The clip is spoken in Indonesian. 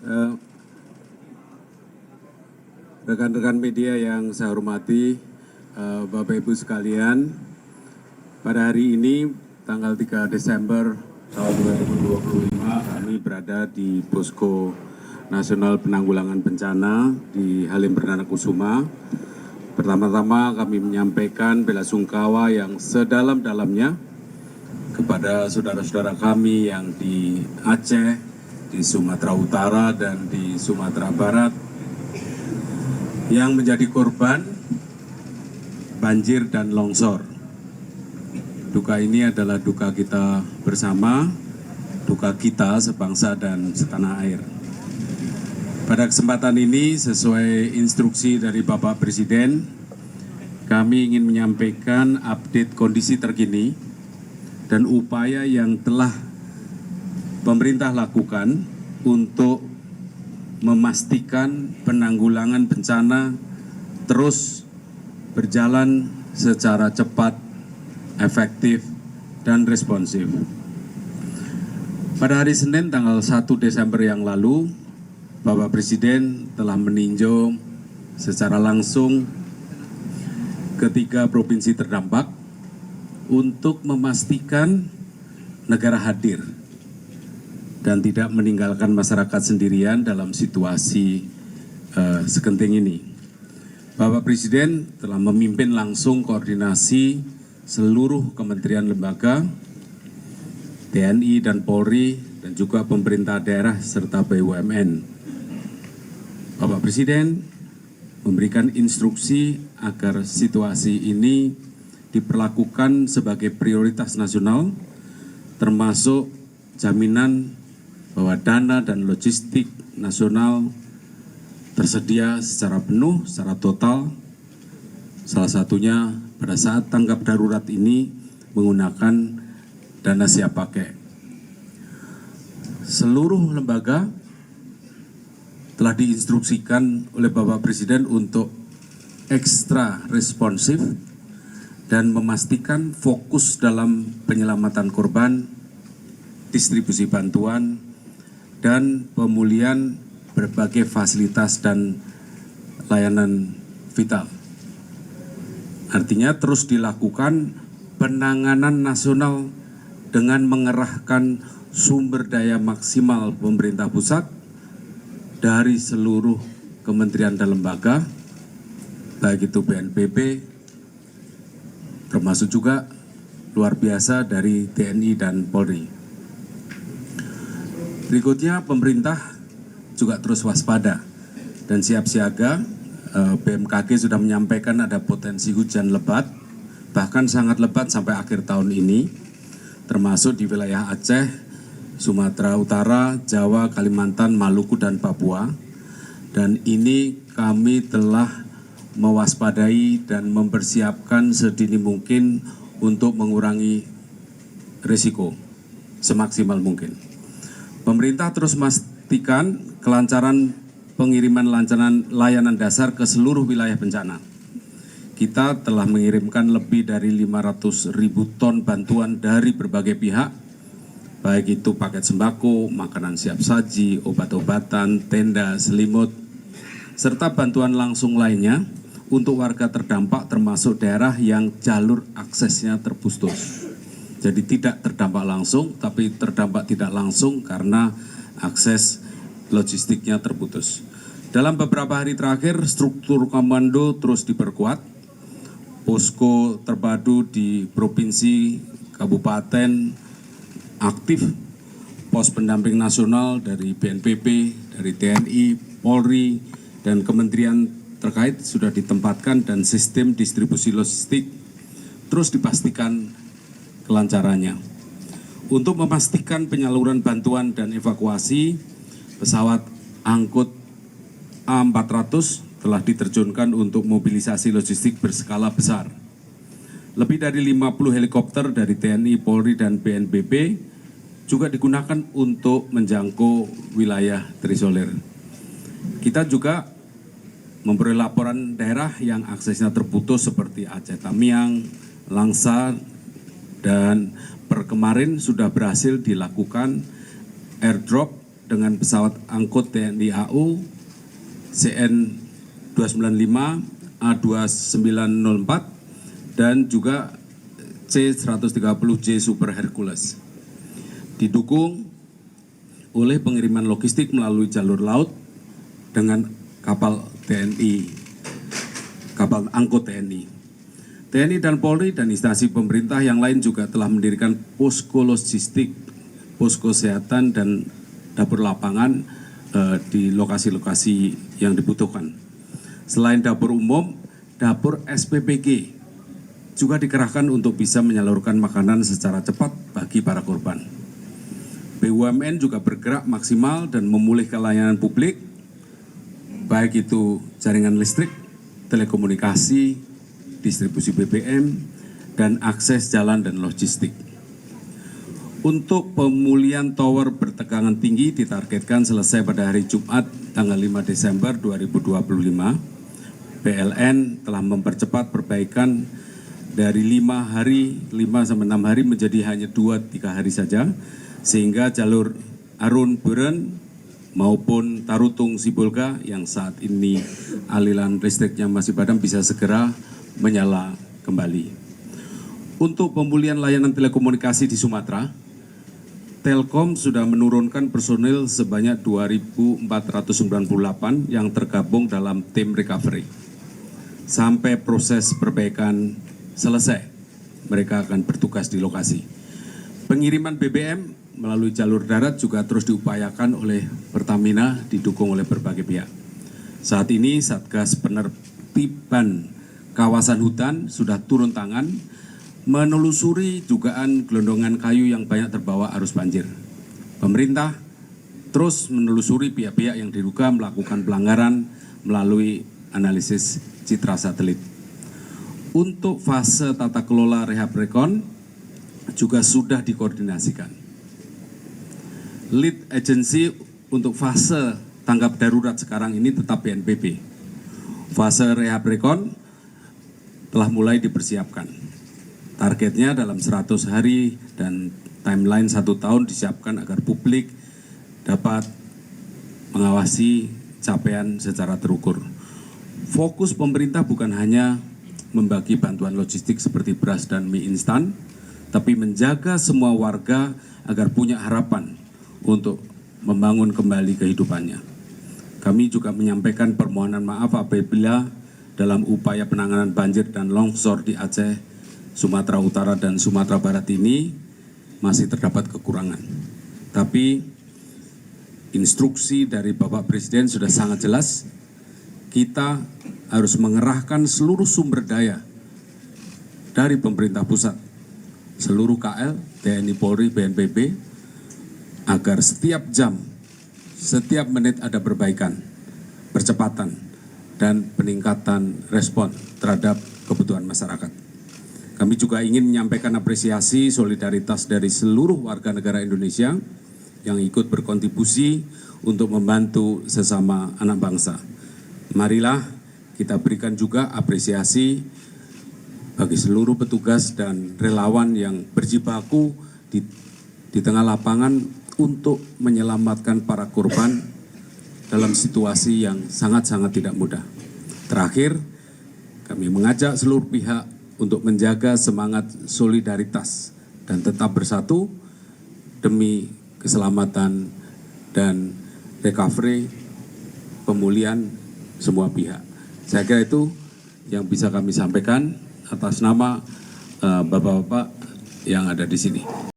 Eh, Rekan-rekan media yang saya hormati, Bapak Ibu sekalian, pada hari ini tanggal 3 Desember tahun 2025 kami berada di Posko Nasional Penanggulangan Bencana di Halim Perdana Kusuma. Pertama-tama kami menyampaikan bela sungkawa yang sedalam-dalamnya kepada saudara-saudara kami yang di Aceh, di Sumatera Utara, dan di Sumatera Barat yang menjadi korban banjir dan longsor. Duka ini adalah duka kita bersama, duka kita sebangsa dan setanah air. Pada kesempatan ini, sesuai instruksi dari Bapak Presiden, kami ingin menyampaikan update kondisi terkini dan upaya yang telah pemerintah lakukan untuk memastikan penanggulangan bencana terus berjalan secara cepat, efektif, dan responsif. Pada hari Senin tanggal 1 Desember yang lalu, Bapak Presiden telah meninjau secara langsung ketiga provinsi terdampak untuk memastikan negara hadir dan tidak meninggalkan masyarakat sendirian dalam situasi segenting ini. Bapak Presiden telah memimpin langsung koordinasi seluruh kementerian lembaga, TNI dan Polri, dan juga pemerintah daerah serta BUMN. Bapak Presiden memberikan instruksi agar situasi ini diperlakukan sebagai prioritas nasional, termasuk jaminan bahwa dana dan logistik nasional tersedia secara penuh, secara total. Salah satunya pada saat tanggap darurat ini menggunakan dana siap pakai. Seluruh lembaga telah diinstruksikan oleh Bapak Presiden untuk ekstra responsif dan memastikan fokus dalam penyelamatan korban, distribusi bantuan, dan pemulihan berbagai fasilitas dan layanan vital. Artinya terus dilakukan penanganan nasional dengan mengerahkan sumber daya maksimal pemerintah pusat dari seluruh kementerian dan lembaga, baik itu BNPB, termasuk juga luar biasa dari TNI dan Polri. Berikutnya, pemerintah juga terus waspada dan siap siaga. BMKG sudah menyampaikan ada potensi hujan lebat, bahkan sangat lebat sampai akhir tahun ini, termasuk di wilayah Aceh, Sumatera Utara, Jawa, Kalimantan, Maluku, dan Papua. Dan ini kami telah mewaspadai dan mempersiapkan sedini mungkin untuk mengurangi risiko semaksimal mungkin. Pemerintah terus memastikan kelancaran pengiriman layanan dasar ke seluruh wilayah bencana. Kita telah mengirimkan lebih dari 500.000 ton bantuan dari berbagai pihak, baik itu paket sembako, makanan siap saji, obat-obatan, tenda, selimut, serta bantuan langsung lainnya untuk warga terdampak termasuk daerah yang jalur aksesnya terputus. Jadi tidak terdampak langsung, tapi terdampak tidak langsung karena akses logistiknya terputus. Dalam beberapa hari terakhir, struktur komando terus diperkuat. Posko terpadu di provinsi, kabupaten aktif, pos pendamping nasional dari BNPB, dari TNI, Polri, dan kementerian terkait sudah ditempatkan dan sistem distribusi logistik terus dipastikan kelancarannya. Untuk memastikan penyaluran bantuan dan evakuasi, pesawat angkut A400 telah diterjunkan untuk mobilisasi logistik berskala besar. Lebih dari 50 helikopter dari TNI, Polri, dan BNPB juga digunakan untuk menjangkau wilayah terisolir. Kita juga memperoleh laporan daerah yang aksesnya terputus seperti Aceh Tamiang, Langsa, dan per kemarin sudah berhasil dilakukan airdrop dengan pesawat angkut TNI AU CN 295, A2904, dan juga C130J Super Hercules. Didukung oleh pengiriman logistik melalui jalur laut dengan kapal TNI, kapal angkut TNI. TNI dan Polri dan instansi pemerintah yang lain juga telah mendirikan posko logistik, posko kesehatan, dan dapur lapangan di lokasi-lokasi yang dibutuhkan. Selain dapur umum, dapur SPPG juga dikerahkan untuk bisa menyalurkan makanan secara cepat bagi para korban. BUMN juga bergerak maksimal dan memulihkan layanan publik, baik itu jaringan listrik, telekomunikasi, distribusi BBM, dan akses jalan dan logistik. Untuk pemulihan tower bertegangan tinggi ditargetkan selesai pada hari Jumat tanggal 5 Desember 2025. PLN telah mempercepat perbaikan dari 5 sampai 6 hari menjadi hanya 2-3 hari saja, sehingga jalur Arun Buren maupun Tarutung Sibolga yang saat ini aliran listriknya masih padam bisa segera menyala kembali. Untuk pemulihan layanan telekomunikasi di Sumatera, Telkom sudah menurunkan personil sebanyak 2.498 yang tergabung dalam tim recovery. Sampai proses perbaikan selesai, mereka akan bertugas di lokasi. Pengiriman BBM melalui jalur darat juga terus diupayakan oleh Pertamina, didukung oleh berbagai pihak. Saat ini Satgas Penertiban Kawasan Hutan sudah turun tangan menelusuri dugaan gelondongan kayu yang banyak terbawa arus banjir. Pemerintah terus menelusuri pihak-pihak yang diduga melakukan pelanggaran melalui analisis citra satelit. Untuk fase tata kelola rehab rekon juga sudah dikoordinasikan. Lead agency untuk fase tanggap darurat sekarang ini tetap BNPB. Fase rehab rekon telah mulai dipersiapkan. Targetnya dalam 100 hari dan timeline 1 tahun disiapkan agar publik dapat mengawasi capaian secara terukur. Fokus pemerintah bukan hanya membagi bantuan logistik seperti beras dan mie instan, tapi menjaga semua warga agar punya harapan untuk membangun kembali kehidupannya. Kami juga menyampaikan permohonan maaf apabila dalam upaya penanganan banjir dan longsor di Aceh, Sumatera Utara, dan Sumatera Barat ini masih terdapat kekurangan. Tapi instruksi dari Bapak Presiden sudah sangat jelas, kita harus mengerahkan seluruh sumber daya dari pemerintah pusat, seluruh KL, TNI, Polri, BNPB, agar setiap jam, setiap menit ada perbaikan, percepatan, dan peningkatan respon terhadap kebutuhan masyarakat. Kami juga ingin menyampaikan apresiasi solidaritas dari seluruh warga negara Indonesia yang ikut berkontribusi untuk membantu sesama anak bangsa. Marilah kita berikan juga apresiasi bagi seluruh petugas dan relawan yang berjibaku di tengah lapangan untuk menyelamatkan para korban dalam situasi yang sangat-sangat tidak mudah. Terakhir, kami mengajak seluruh pihak untuk menjaga semangat solidaritas dan tetap bersatu demi keselamatan dan recovery, pemulihan semua pihak. Saya kira itu yang bisa kami sampaikan atas nama bapak-bapak yang ada di sini.